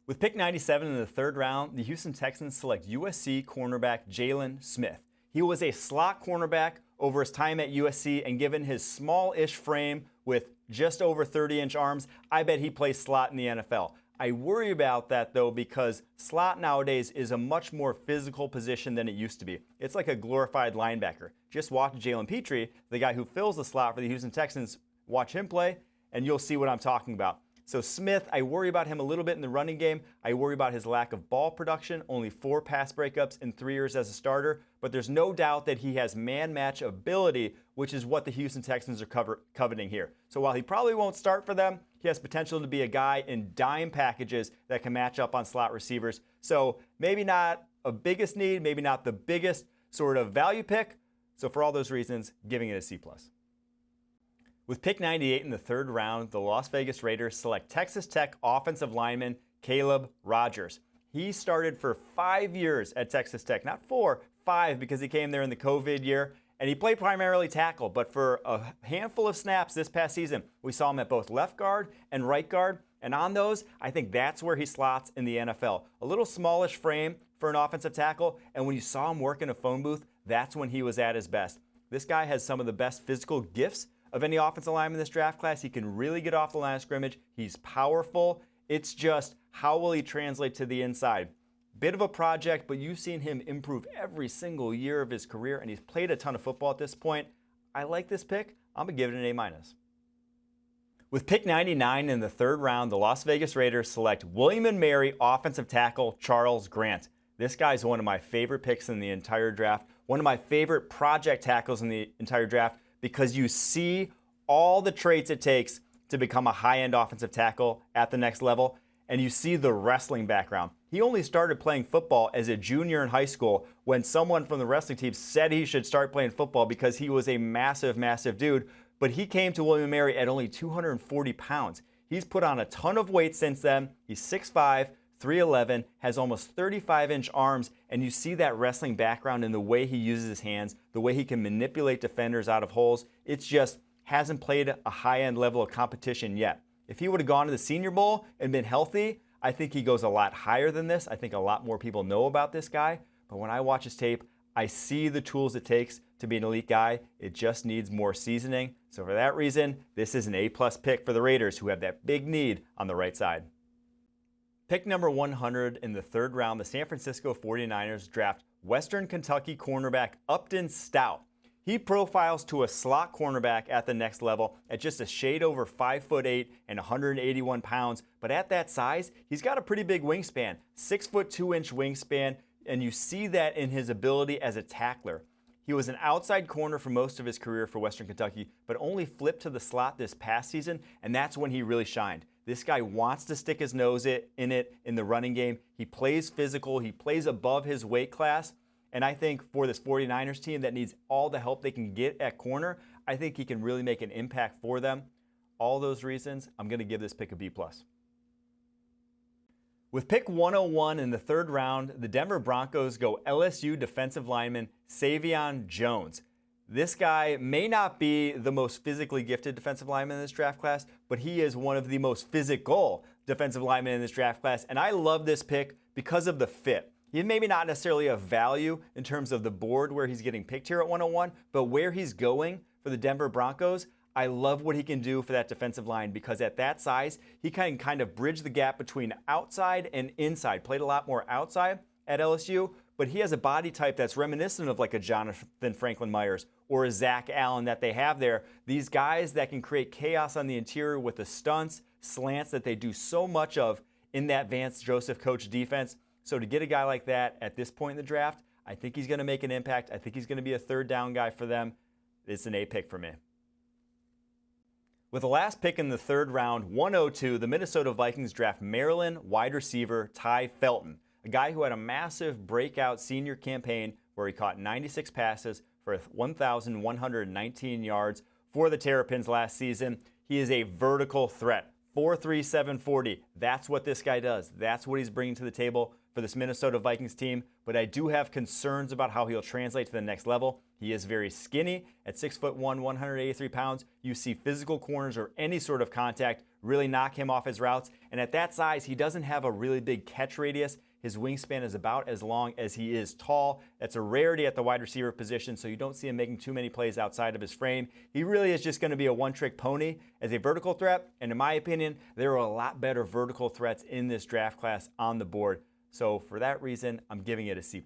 With pick 97 in the 3rd round, the Houston Texans select USC cornerback Jalen Smith. He was a slot cornerback over his time at USC, and given his small-ish frame with just over 30-inch arms, I bet he plays slot in the NFL. I worry about that, though, because slot nowadays is a much more physical position than it used to be. It's like a glorified linebacker. Just watch Jalen Petrie, the guy who fills the slot for the Houston Texans, watch him play, and you'll see what I'm talking about. So Smith, I worry about him a little bit in the running game. I worry about his lack of ball production, only 4 pass breakups in 3 years as a starter, but there's no doubt that he has man-match ability, which is what the Houston Texans are coveting here. So while he probably won't start for them, he has potential to be a guy in dime packages that can match up on slot receivers. So maybe not a biggest need, maybe not the biggest sort of value pick. So for all those reasons, giving it a C+. With pick 98 in the 3rd round, the Las Vegas Raiders select Texas Tech offensive lineman Caleb Rogers. He started for 5 years at Texas Tech, not 4, 5, because he came there in the COVID year. And he played primarily tackle, but for a handful of snaps this past season, we saw him at both left guard and right guard. And on those, I think that's where he slots in the NFL. A little smallish frame for an offensive tackle, and when you saw him work in a phone booth, that's when he was at his best. This guy has some of the best physical gifts of any offensive lineman in this draft class. He can really get off the line of scrimmage. He's powerful. It's just, how will he translate to the inside? Bit of a project, but you've seen him improve every single year of his career, and he's played a ton of football at this point. I like this pick. I'm going to give it an A-. With pick 99 in the 3rd round, the Las Vegas Raiders select William & Mary offensive tackle Charles Grant. This guy's one of my favorite picks in the entire draft. one of my favorite project tackles in the entire draft because you see all the traits it takes to become a high-end offensive tackle at the next level, and you see the wrestling background. He only started playing football as a junior in high school when someone from the wrestling team said he should start playing football because he was a massive, massive dude, but he came to William & Mary at only 240 pounds. He's put on a ton of weight since then. He's 6'5", 311, has almost 35-inch arms, and you see that wrestling background in the way he uses his hands, the way he can manipulate defenders out of holes. It's just hasn't played a high-end level of competition yet. If he would have gone to the Senior Bowl and been healthy, I think he goes a lot higher than this. I think a lot more people know about this guy, but when I watch his tape, I see the tools it takes to be an elite guy. It just needs more seasoning. So for that reason, this is an A-plus pick for the Raiders, who have that big need on the right side. Pick number 100 in the third round, the San Francisco 49ers draft Western Kentucky cornerback Upton Stout. He profiles to a slot cornerback at the next level at just a shade over 5'8" and 181 pounds. But at that size, he's got a pretty big wingspan, 6'2" wingspan, and you see that in his ability as a tackler. He was an outside corner for most of his career for Western Kentucky, but only flipped to the slot this past season, and that's when he really shined. This guy wants to stick his nose in the running game. He plays physical. He plays above his weight class. And I think for this 49ers team that needs all the help they can get at corner, I think he can really make an impact for them. All those reasons, I'm going to give this pick a B+. With pick 101 in the third round, the Denver Broncos go LSU defensive lineman Savaiinaea Jones. This guy may not be the most physically gifted defensive lineman in this draft class, but he is one of the most physical defensive linemen in this draft class. And I love this pick because of the fit. He maybe not necessarily a value in terms of the board where he's getting picked here at 101, but where he's going for the Denver Broncos, I love what he can do for that defensive line because at that size, he can kind of bridge the gap between outside and inside. Played a lot more outside at LSU, but he has a body type that's reminiscent of like a Jonathan Franklin Myers or a Zach Allen that they have there. These guys that can create chaos on the interior with the stunts, slants that they do so much of in that Vance Joseph coach defense. So to get a guy like that at this point in the draft, I think he's going to make an impact. I think he's going to be a third down guy for them. It's an A pick for me. With the last pick in the third round, 102, the Minnesota Vikings draft Maryland wide receiver Ty Felton, a guy who had a massive breakout senior campaign where he caught 96 passes for 1,119 yards for the Terrapins last season. He is a vertical threat. 4.3, 740. That's what this guy does. That's what he's bringing to the table for this Minnesota Vikings team. But I do have concerns about how he'll translate to the next level. He is very skinny at 6'1", 183 pounds. You see physical corners or any sort of contact really knock him off his routes. And at that size, he doesn't have a really big catch radius. His wingspan is about as long as he is tall. That's a rarity at the wide receiver position, so you don't see him making too many plays outside of his frame. He really is just going to be a one-trick pony as a vertical threat, and in my opinion, there are a lot better vertical threats in this draft class on the board. So for that reason, I'm giving it a C+.